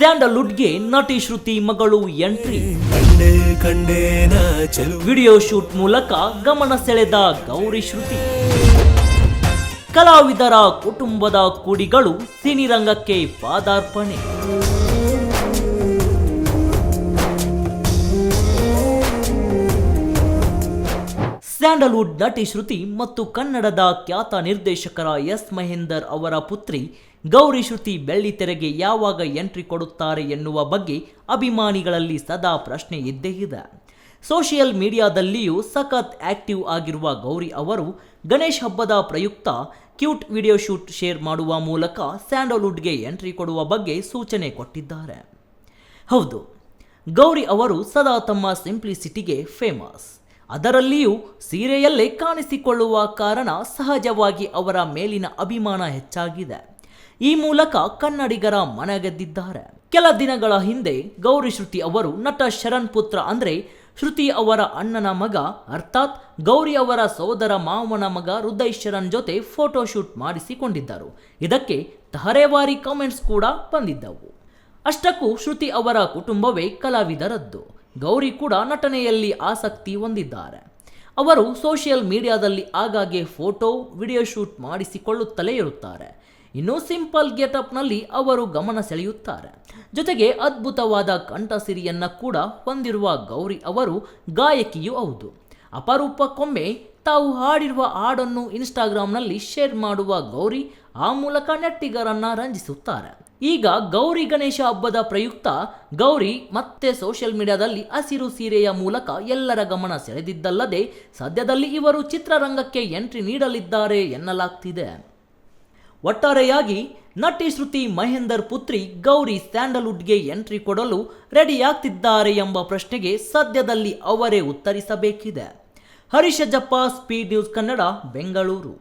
ಸ್ಯಾಂಡಲ್ವುಡ್ಗೆ ನಟಿ ಶ್ರುತಿ ಮಗಳು entry. Video shoot ಮೂಲಕ ಗಮನ ಸೆಳೆದ ಗೌರಿ ಶ್ರುತಿ. ಕಲಾವಿದರ ಕುಟುಂಬದ ಕುಡಿಗಳು ಸಿನಿರಂಗಕ್ಕೆ ಪಾದಾರ್ಪಣೆ. ಸ್ಯಾಂಡಲ್ವುಡ್ ನಟಿ ಶ್ರುತಿ ಮತ್ತು ಕನ್ನಡದ ಖ್ಯಾತ ನಿರ್ದೇಶಕರ ಎಸ್ ಮಹೇಂದರ್ ಅವರ ಪುತ್ರಿ ಗೌರಿ ಶ್ರುತಿ ಬೆಳ್ಳಿತೆರೆಗೆ ಯಾವಾಗ ಎಂಟ್ರಿ ಕೊಡುತ್ತಾರೆ ಎನ್ನುವ ಬಗ್ಗೆ ಅಭಿಮಾನಿಗಳಲ್ಲಿ ಸದಾ ಪ್ರಶ್ನೆ ಇದ್ದೇ ಇದೆ. ಸೋಷಿಯಲ್ ಮೀಡಿಯಾದಲ್ಲಿಯೂ ಸಖತ್ ಆಕ್ಟಿವ್ ಆಗಿರುವ ಗೌರಿ ಅವರು ಗಣೇಶ್ ಹಬ್ಬದ ಪ್ರಯುಕ್ತ ಕ್ಯೂಟ್ ವಿಡಿಯೋ ಶೂಟ್ ಶೇರ್ ಮಾಡುವ ಮೂಲಕ ಸ್ಯಾಂಡಲ್ವುಡ್ಗೆ ಎಂಟ್ರಿ ಕೊಡುವ ಬಗ್ಗೆ ಸೂಚನೆ ಕೊಟ್ಟಿದ್ದಾರೆ. ಹೌದು, ಗೌರಿ ಅವರು ಸದಾ ತಮ್ಮ ಸಿಂಪ್ಲಿಸಿಟಿಗೆ ಫೇಮಸ್. ಅದರಲ್ಲಿಯೂ ಸೀರೆಯಲ್ಲೇ ಕಾಣಿಸಿಕೊಳ್ಳುವ ಕಾರಣ ಸಹಜವಾಗಿ ಅವರ ಮೇಲಿನ ಅಭಿಮಾನ ಹೆಚ್ಚಾಗಿದೆ. ಈ ಮೂಲಕ ಕನ್ನಡಿಗರ ಮನಗೆದ್ದಿದ್ದಾರೆ. ಕೆಲ ದಿನಗಳ ಹಿಂದೆ ಗೌರಿ ಶ್ರುತಿ ಅವರು ನಟ ಶರಣ್ ಪುತ್ರ ಅಂದ್ರೆ ಶ್ರುತಿ ಅವರ ಅಣ್ಣನ ಮಗ ಅರ್ಥಾತ್ ಗೌರಿ ಅವರ ಸೋದರ ಮಾವನ ಮಗ ಹೃದಯ್ ಶರಣ್ ಜೊತೆ ಫೋಟೋ ಶೂಟ್ ಮಾಡಿಸಿಕೊಂಡಿದ್ದರು. ಇದಕ್ಕೆ ತಹರೇವಾರಿ ಕಾಮೆಂಟ್ಸ್ ಕೂಡ ಬಂದಿದ್ದವು. ಅಷ್ಟಕ್ಕೂ ಶ್ರುತಿ ಅವರ ಕುಟುಂಬವೇ ಕಲಾವಿದರದ್ದು. ಗೌರಿ ಕೂಡ ನಟನೆಯಲ್ಲಿ ಆಸಕ್ತಿ ಹೊಂದಿದ್ದಾರೆ. ಅವರು ಸೋಷಿಯಲ್ ಮೀಡಿಯಾದಲ್ಲಿ ಆಗಾಗ್ಗೆ ಫೋಟೋ ವಿಡಿಯೋ ಶೂಟ್ ಮಾಡಿಸಿಕೊಳ್ಳುತ್ತಲೇ ಇರುತ್ತಾರೆ. ಇನ್ನು ಸಿಂಪಲ್ ಗೆಟಪ್ನಲ್ಲಿ ಅವರು ಗಮನ ಸೆಳೆಯುತ್ತಾರೆ. ಜೊತೆಗೆ ಅದ್ಭುತವಾದ ಕಂಠಸಿರಿಯನ್ನ ಕೂಡ ಹೊಂದಿರುವ ಗೌರಿ ಅವರು ಗಾಯಕಿಯೂ ಹೌದು. ಅಪರೂಪಕ್ಕೊಮ್ಮೆ ತಾವು ಹಾಡಿರುವ ಹಾಡನ್ನು ಇನ್ಸ್ಟಾಗ್ರಾಮ್ನಲ್ಲಿ ಶೇರ್ ಮಾಡುವ ಗೌರಿ ಆ ಮೂಲಕ ನೆಟ್ಟಿಗರನ್ನ ರಂಜಿಸುತ್ತಾರೆ. ಈಗ ಗೌರಿ ಗಣೇಶ ಹಬ್ಬದ ಪ್ರಯುಕ್ತ ಗೌರಿ ಮತ್ತೆ ಸೋಷಿಯಲ್ ಮೀಡಿಯಾದಲ್ಲಿ ಹಸಿರು ಸೀರೆಯ ಮೂಲಕ ಎಲ್ಲರ ಗಮನ ಸೆಳೆದಿದ್ದಲ್ಲದೆ ಸದ್ಯದಲ್ಲಿ ಇವರು ಚಿತ್ರರಂಗಕ್ಕೆ ಎಂಟ್ರಿ ನೀಡಲಿದ್ದಾರೆ ಎನ್ನಲಾಗ್ತಿದೆ. ಒಟ್ಟಾರೆಯಾಗಿ ನಟಿ ಶ್ರುತಿ ಮಹೇಂದರ್ ಪುತ್ರಿ ಗೌರಿ ಸ್ಯಾಂಡಲ್ವುಡ್ಗೆ ಎಂಟ್ರಿ ಕೊಡಲು ರೆಡಿಯಾಗ್ತಿದ್ದಾರೆ ಎಂಬ ಪ್ರಶ್ನೆಗೆ ಸದ್ಯದಲ್ಲಿ ಅವರೇ ಉತ್ತರಿಸಬೇಕಿದೆ. Harish Jappa, speed news Kannada, Bengaluru.